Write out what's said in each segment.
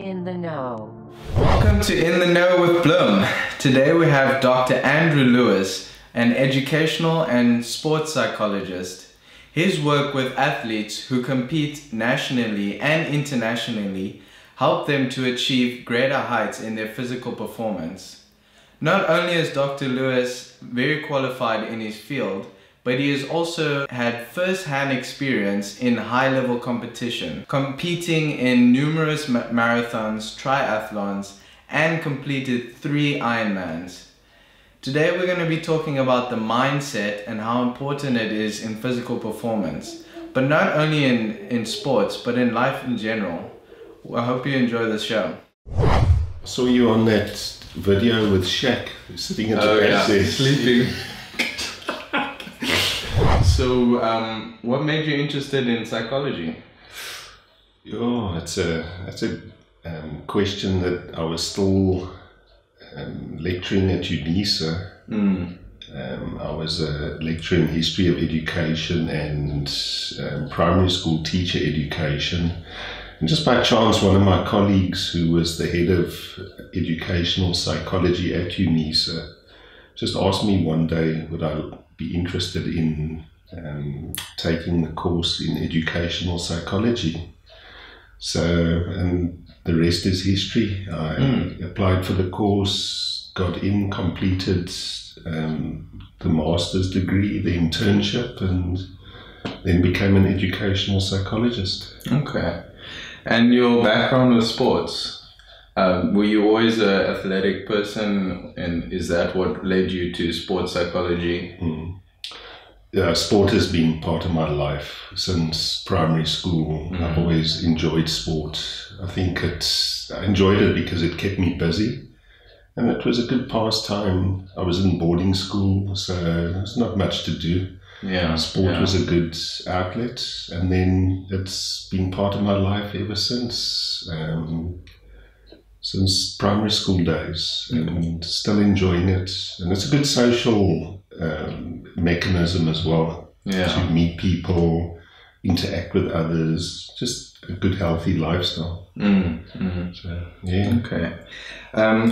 In the Know. Welcome to In the Know with Bloom. Today we have Dr. Andrew Lewis, an educational and sports psychologist. His work with athletes who compete nationally and internationally help them to achieve greater heights in their physical performance. Not only is Dr. Lewis very qualified in his field, but he has also had first-hand experience in high-level competition, competing in numerous marathons, triathlons, and completed 3 Ironmans. Today we're going to be talking about the mindset and how important it is in physical performance, but not only in sports, but in life in general. I hope you enjoy the show. I saw you on that video with Shaq sitting at the bench there. Sleeping. So, what made you interested in psychology? Oh, that's a question that I was still lecturing at UNISA. I was a lecturer in history of education and primary school teacher education. And just by chance, one of my colleagues who was the head of educational psychology at UNISA just asked me one day would I be interested in taking the course in educational psychology. So, and the rest is history. I applied for the course, got in, completed the master's degree, the internship, and then became an educational psychologist. Okay. And your background was sports. Were you always an athletic person, and is that what led you to sports psychology? Sport has been part of my life since primary school. I've always enjoyed sport. I think I enjoyed it because it kept me busy, and it was a good pastime. I was in boarding school, so there's not much to do. Sport was a good outlet, and then it's been part of my life ever since primary school days, and still enjoying it. And it's a good social mechanism as well, to meet people, interact with others, just a good healthy lifestyle. So, yeah. Okay.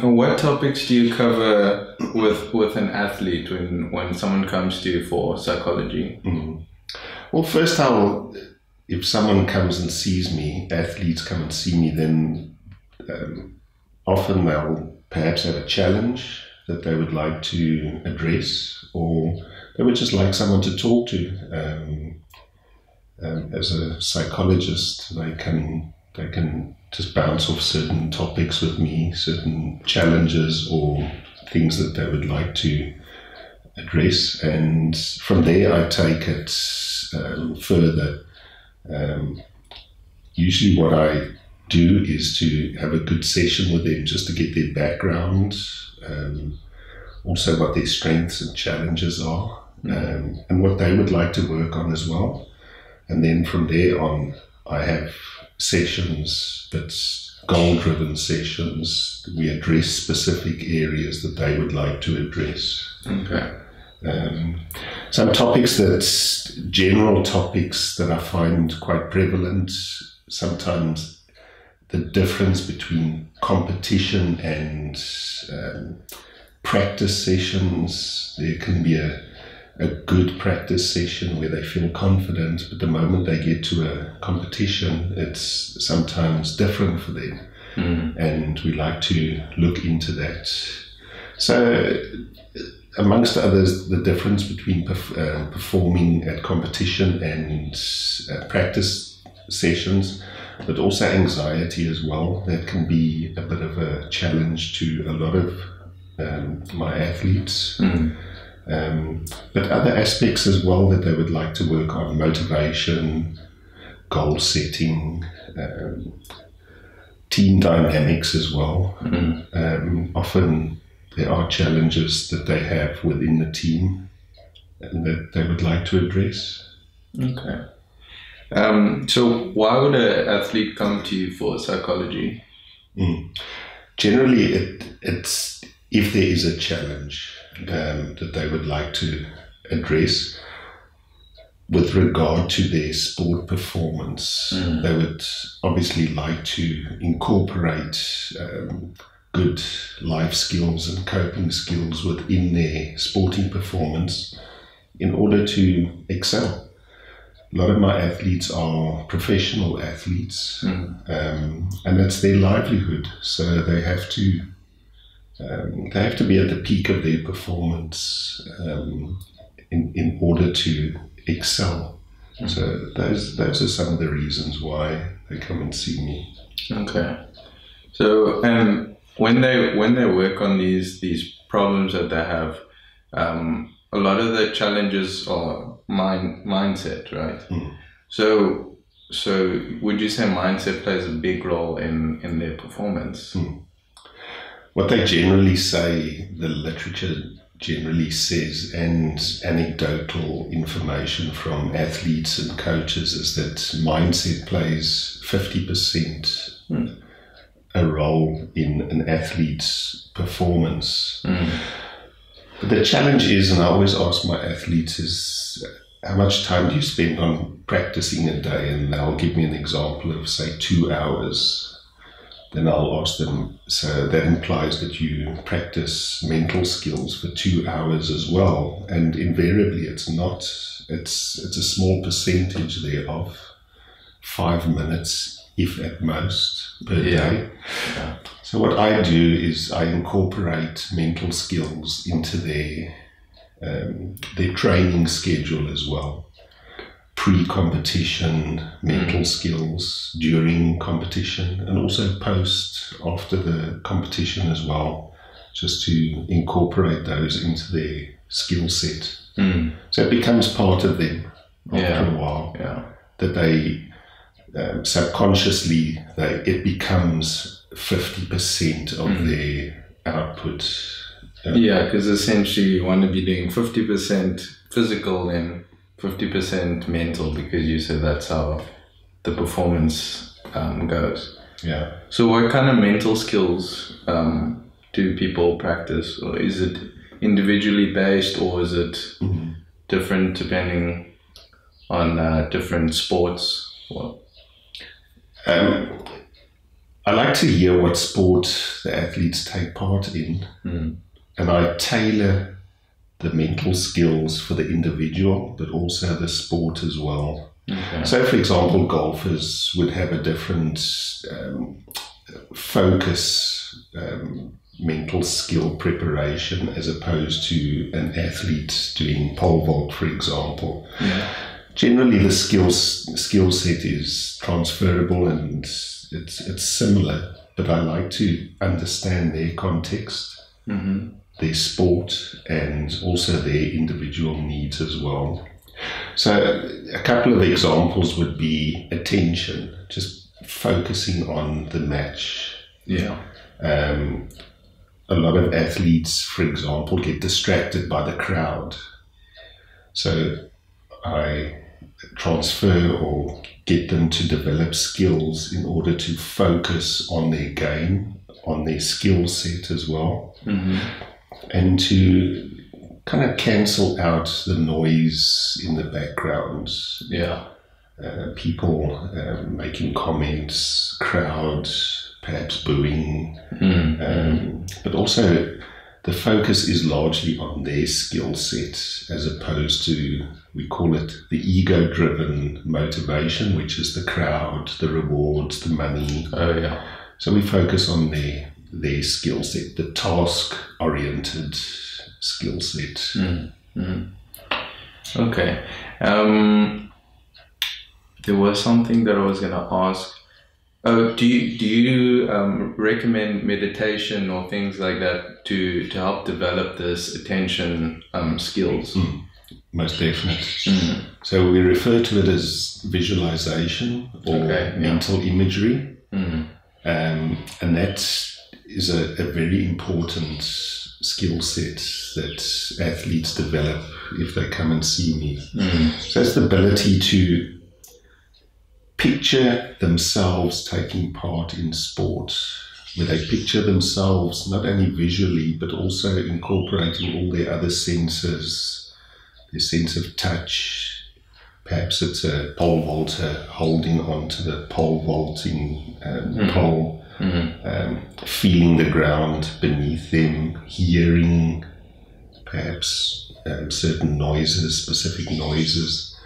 What topics do you cover with an athlete when someone comes to you for psychology? Well, first if someone comes and sees me, athletes come and see me, then often they'll perhaps have a challenge that they would like to address, or they would just like someone to talk to. As a psychologist, they can just bounce off certain topics with me, certain challenges or things that they would like to address, and from there I take it further. Usually what I do is to have a good session with them just to get their background, also what their strengths and challenges are, and what they would like to work on as well. And then from there on, I have sessions that's goal-driven sessions. We address specific areas that they would like to address. Okay. Some topics general topics that I find quite prevalent. Sometimes the difference between competition and practice sessions. There can be a good practice session where they feel confident, but the moment they get to a competition, it's sometimes different for them. And we like to look into that. So, amongst others, the difference between performing at competition and practice sessions, but also anxiety as well. That can be a bit of a challenge to a lot of my athletes. But other aspects as well that they would like to work on: motivation, goal setting, team dynamics as well. Often there are challenges that they have within the team and that they would like to address. Okay. So why would an athlete come to you for psychology? Generally, it's if there is a challenge that they would like to address. with regard to their sport performance, they would obviously like to incorporate good life skills and coping skills within their sporting performance in order to excel. A lot of my athletes are professional athletes, and it's their livelihood. So they have to be at the peak of their performance in order to excel. So those are some of the reasons why they come and see me. Okay. So when they work on these problems that they have, a lot of the challenges are mindset, right? So would you say mindset plays a big role in their performance? What they generally say, the literature generally says, and anecdotal information from athletes and coaches, is that mindset plays 50% a role in an athlete's performance. But the challenge is, and I always ask my athletes, is how much time do you spend on practicing a day? And they'll give me an example of, say, 2 hours. Then I'll ask them, so that implies that you practice mental skills for 2 hours as well. And invariably it's not. It's a small percentage thereof, 5 minutes, if at most, per day. Yeah. So what I do is I incorporate mental skills into their training schedule as well. Pre-competition mental skills, during competition, and also after the competition as well, just to incorporate those into their skill set. So it becomes part of them after a while, that they subconsciously, it becomes 50% of their output. Because essentially you want to be doing 50% physical and 50% mental, because you said that's how the performance goes. Yeah. So what kind of mental skills do people practice? Or is it individually based, or is it different depending on different sports? I like to hear what sport the athletes take part in, and I tailor the mental skills for the individual, but also the sport as well. Okay. So, for example, golfers would have a different focus, mental skill preparation, as opposed to an athlete doing pole vault, for example. Generally, the skill set is transferable and it's similar, but I like to understand their context, their sport, and also their individual needs as well. So a couple of examples would be attention, just focusing on the match. A lot of athletes, for example, get distracted by the crowd. So I transfer or get them to develop skills in order to focus on their game, on their skill set as well, and to kind of cancel out the noise in the background. People making comments, crowd perhaps booing, but also the focus is largely on their skill set, as opposed to, we call it the ego-driven motivation, which is the crowd, the rewards, the money. So we focus on their skill set, the task-oriented skill set. Okay. There was something that I was going to ask. Do you recommend meditation or things like that to help develop this attention skills? Most definitely. So we refer to it as visualization or mental imagery, and that is a very important skill set that athletes develop if they come and see me. So it's the ability to picture themselves taking part in sport, where they picture themselves not only visually but also incorporating all their other senses, their sense of touch, Perhaps it's a pole vaulter holding onto the pole vaulting pole, feeling the ground beneath them, hearing perhaps certain noises, specific noises,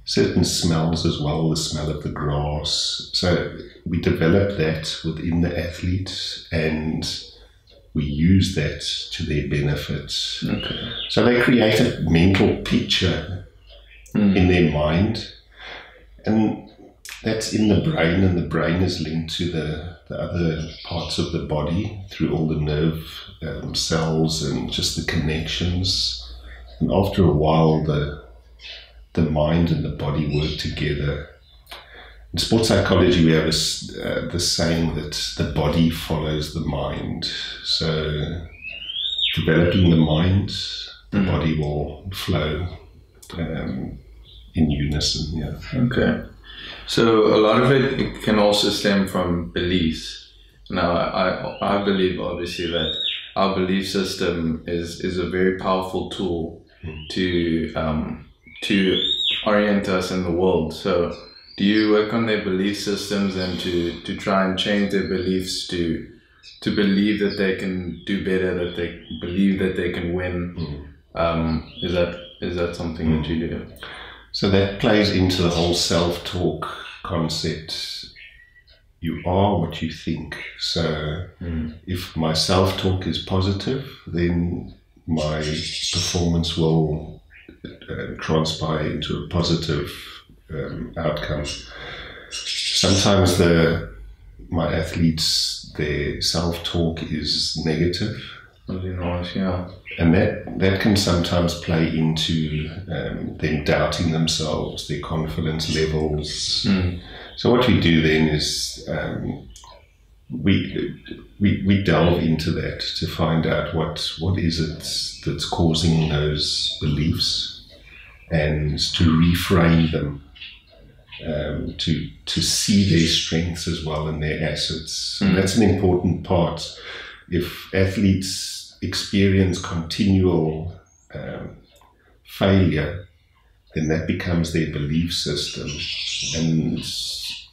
certain smells as well, the smell of the grass. So we develop that within the athlete, and we use that to their benefit. Okay. So they create a mental picture in their mind, and that's in the brain, and the brain is linked to the other parts of the body through all the nerve cells and just the connections. And after a while, the mind and the body work together. In sports psychology, we have the saying that the body follows the mind. So developing the mind, the body will flow in unison. Yeah. Okay. So a lot of it can also stem from beliefs. Now, I believe obviously that our belief system is a very powerful tool to orient us in the world. So do you work on their belief systems and to try and change their beliefs to believe that they can do better, that they believe that they can win? Is that something that you do? So that plays into the whole self-talk concept. You are what you think. So if my self-talk is positive, then my performance will transpire into a positive outcome. Sometimes my athletes, their self-talk is negative. Really nice, yeah. And that can sometimes play into them doubting themselves, their confidence levels. So what we do then is we delve into that to find out what is it that's causing those beliefs, and to reframe them, to see their strengths as well and their assets. And that's an important part. If athletes experience continual failure, then that becomes their belief system. And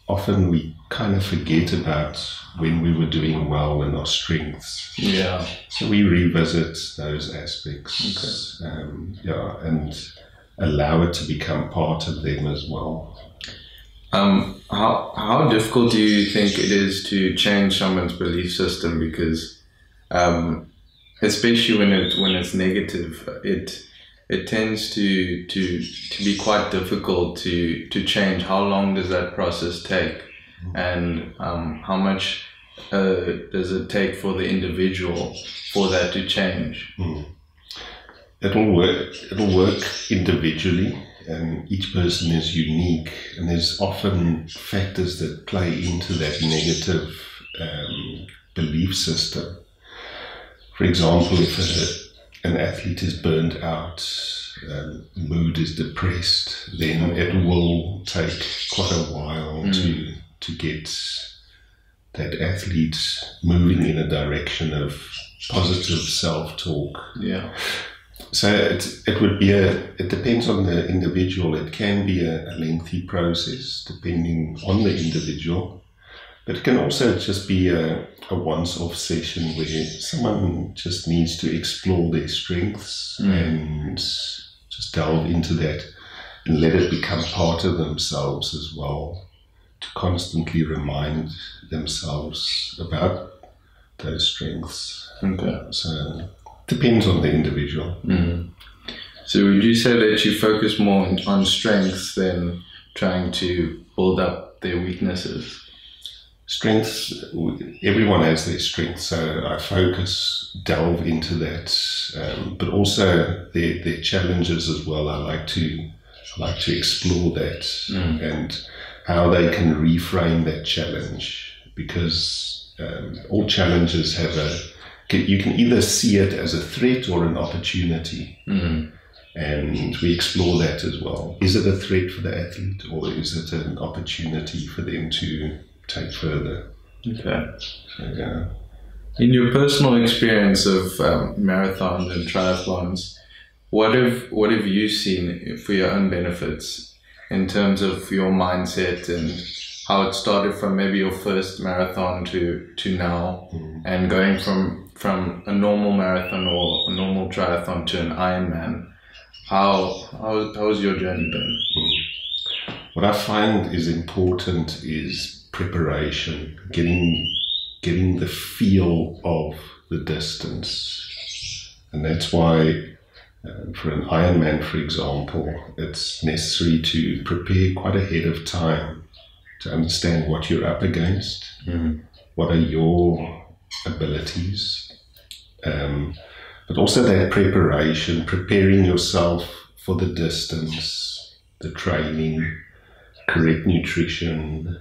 often we kind of forget about when we were doing well and our strengths. Yeah. So we revisit those aspects, and allow it to become part of them as well. How difficult do you think it is to change someone's belief system? Because especially when it's negative, it tends to be quite difficult to change. How long does that process take, and how much does it take for the individual for that to change? It'll work individually, and each person is unique, and there's often factors that play into that negative belief system. For example, if an athlete is burnt out, mood is depressed, then it will take quite a while to get that athlete moving in a direction of positive self-talk. Yeah. So it depends on the individual. It can be a lengthy process depending on the individual. But it can also just be a once-off session where someone just needs to explore their strengths and just delve into that and let it become part of themselves as well, to constantly remind themselves about those strengths. Okay. So it depends on the individual. So would you say that you focus more on strengths than trying to build up their weaknesses? Strengths, everyone has their strengths, so I delve into that, but also their challenges as well. I like to explore that and how they can reframe that challenge, because all challenges you can either see it as a threat or an opportunity, and we explore that as well. Is it a threat for the athlete, or is it an opportunity for them to take further? Okay. So, yeah. In your personal experience of marathons and triathlons, what have you seen for your own benefits in terms of your mindset and how it started from maybe your first marathon to now, and going from a normal marathon or a normal triathlon to an Ironman. How's your journey been? What I find is important is preparation, getting the feel of the distance. And that's why for an Ironman, for example, it's necessary to prepare quite ahead of time to understand what you're up against, what are your abilities, but also that preparation, preparing yourself for the distance, the training, correct nutrition,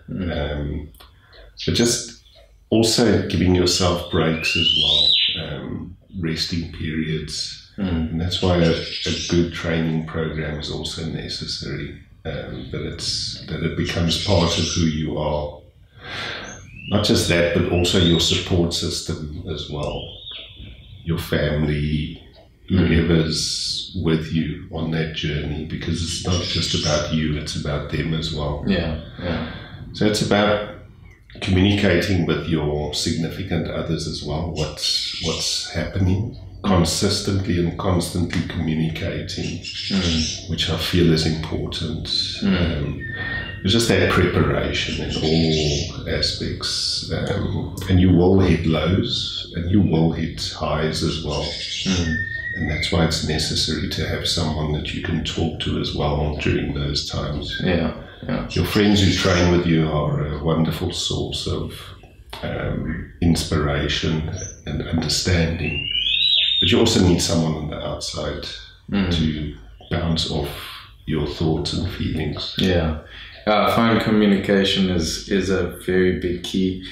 but just also giving yourself breaks as well, resting periods. And that's why a good training program is also necessary, that it becomes part of who you are. Not just that, but also your support system as well, your family, whoever's with you on that journey, because it's not just about you, it's about them as well. So it's about communicating with your significant others as well, what's happening, consistently and constantly communicating, which I feel is important. It's just that preparation in all aspects, and you will hit lows and you will hit highs as well. And that's why it's necessary to have someone that you can talk to as well during those times. Your friends who train with you are a wonderful source of inspiration and understanding. But you also need someone on the outside to bounce off your thoughts and feelings. I find communication is a very big key.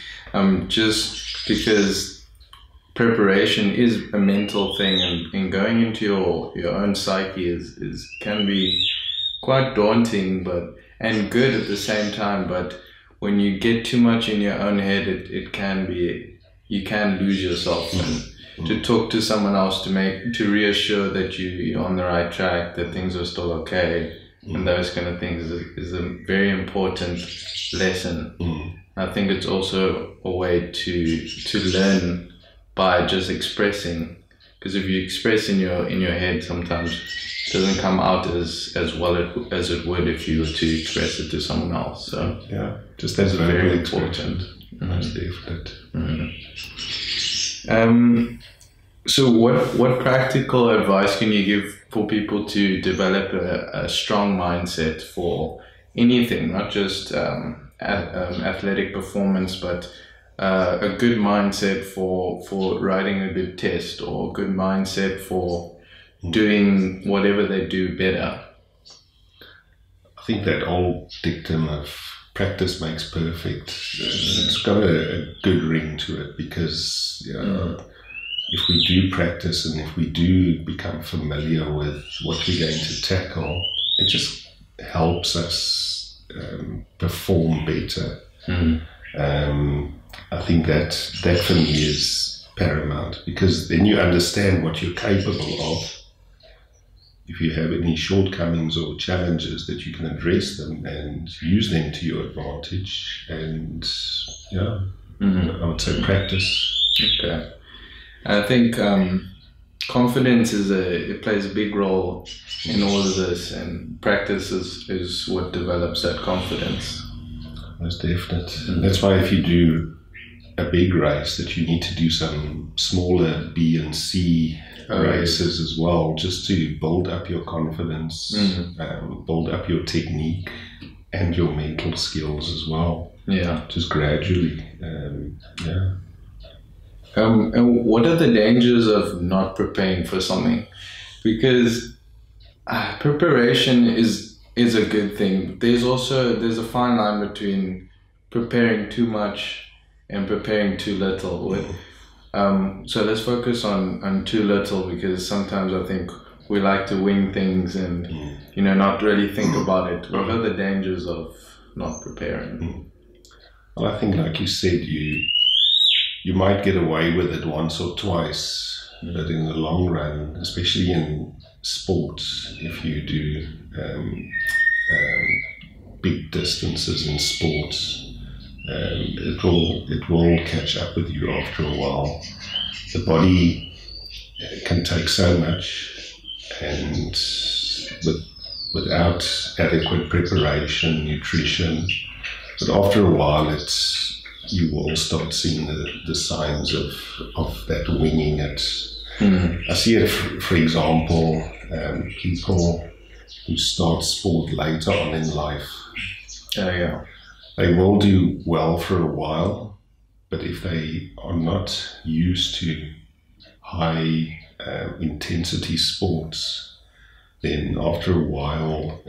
Just because preparation is a mental thing, and going into your own psyche can be quite daunting, and good at the same time. But when you get too much in your own head, you can lose yourself. And to talk to someone else to reassure that you're on the right track, that things are still okay, and those kind of things is a very important lesson. I think it's also a way to learn by just expressing, because if you express in your head, sometimes it doesn't come out as well as it would if you were to express it to someone else. So just as very important. Most definite. So what practical advice can you give for people to develop a strong mindset for anything, not just athletic performance, but a good mindset for writing a good test, or a good mindset for doing whatever they do better? I think that old dictum of practice makes perfect, it's got a good ring to it, because if we do practice and if we do become familiar with what we're going to tackle, it just helps us perform better. I think that for me is paramount, because then you understand what you're capable of. If you have any shortcomings or challenges, that you can address them and use them to your advantage. And I would say practice. Okay. I think confidence it plays a big role in all of this, and practice is what develops that confidence. Most definite. And that's why if you do a big race, that you need to do some smaller B and C races as well, just to build up your confidence, build up your technique and your mental skills as well. Just gradually. And what are the dangers of not preparing for something? Because preparation is a good thing. There's a fine line between preparing too much and preparing too little. So let's focus on too little, because sometimes I think we like to wing things and not really think about it. What are the dangers of not preparing? Well, I think, like you said, you might get away with it once or twice, but in the long run, especially in sports, if you do big distances in sports, it will catch up with you after a while. The body can take so much, and without adequate preparation, nutrition, but after a while you will start seeing the signs of that winging it. I see it, for example, people who start sport later on in life. They will do well for a while, but if they are not used to high intensity sports, then after a while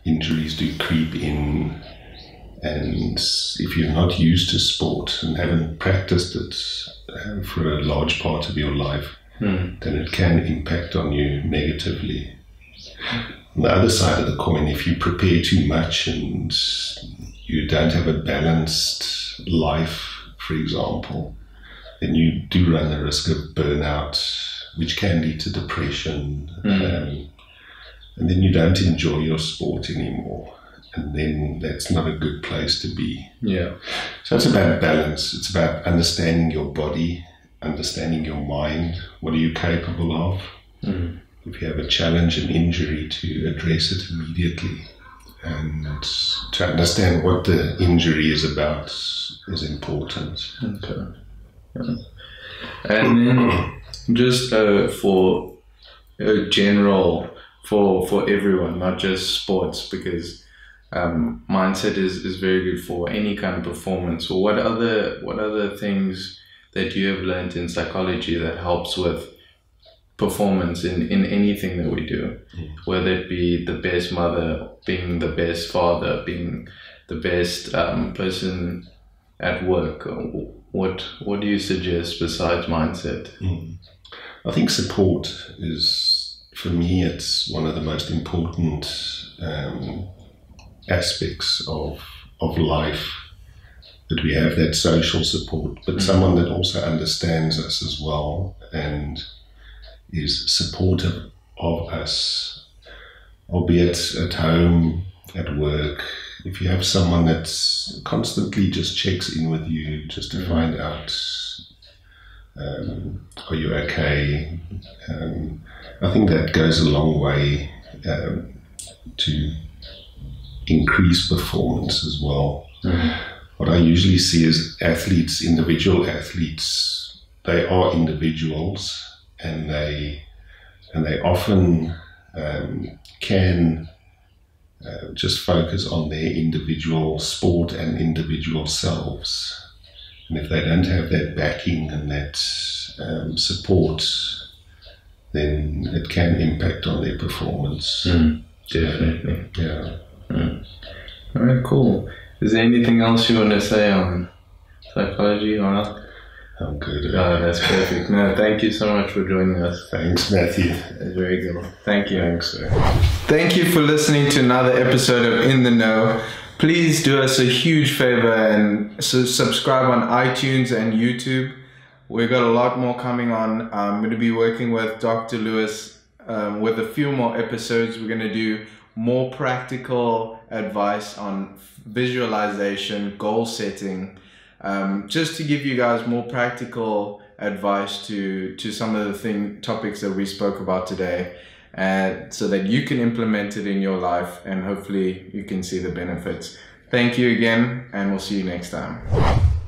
injuries do creep in. And if you're not used to sport and haven't practiced it for a large part of your life, then it can impact on you negatively. On the other side of the coin, if you prepare too much and you don't have a balanced life, for example, then you do run the risk of burnout, which can lead to depression, and then you don't enjoy your sport anymore. And then that's not a good place to be. So it's about balance. It's about understanding your body, understanding your mind. What are you capable of? If you have a challenge, an injury, to address it immediately. And to understand what the injury is about is important. And then just for general, for everyone, not just sports, because mindset is very good for any kind of performance. So what other things that you have learned in psychology that helps with performance in anything that we do, whether it be the best mother, being the best father, being the best person at work? What do you suggest besides mindset? I think support is, for me, it's one of the most important aspects of life, that we have that social support, but someone that also understands us as well and is supportive of us, albeit at home, at work. If you have someone that's constantly just checks in with you just to find out, are you okay? I think that goes a long way to increase performance as well. What I usually see is athletes, individual athletes, they are individuals, and they often can just focus on their individual sport and individual selves. And if they don't have that backing and that support, then it can impact on their performance. Definitely. All right, cool. Is there anything else you want to say on psychology or not? I'm good. That's perfect. No, thank you so much for joining us. Thanks, Matthew. It's very good. Thank you. Thanks, sir. Thank you for listening to another episode of In the Know. Please do us a huge favor and subscribe on iTunes and YouTube. We've got a lot more coming on. I'm going to be working with Dr. Lewis with a few more episodes. We're going to do more practical advice on visualization, goal setting, just to give you guys more practical advice to some of the topics that we spoke about today, so that you can implement it in your life and hopefully you can see the benefits. Thank you again, and we'll see you next time.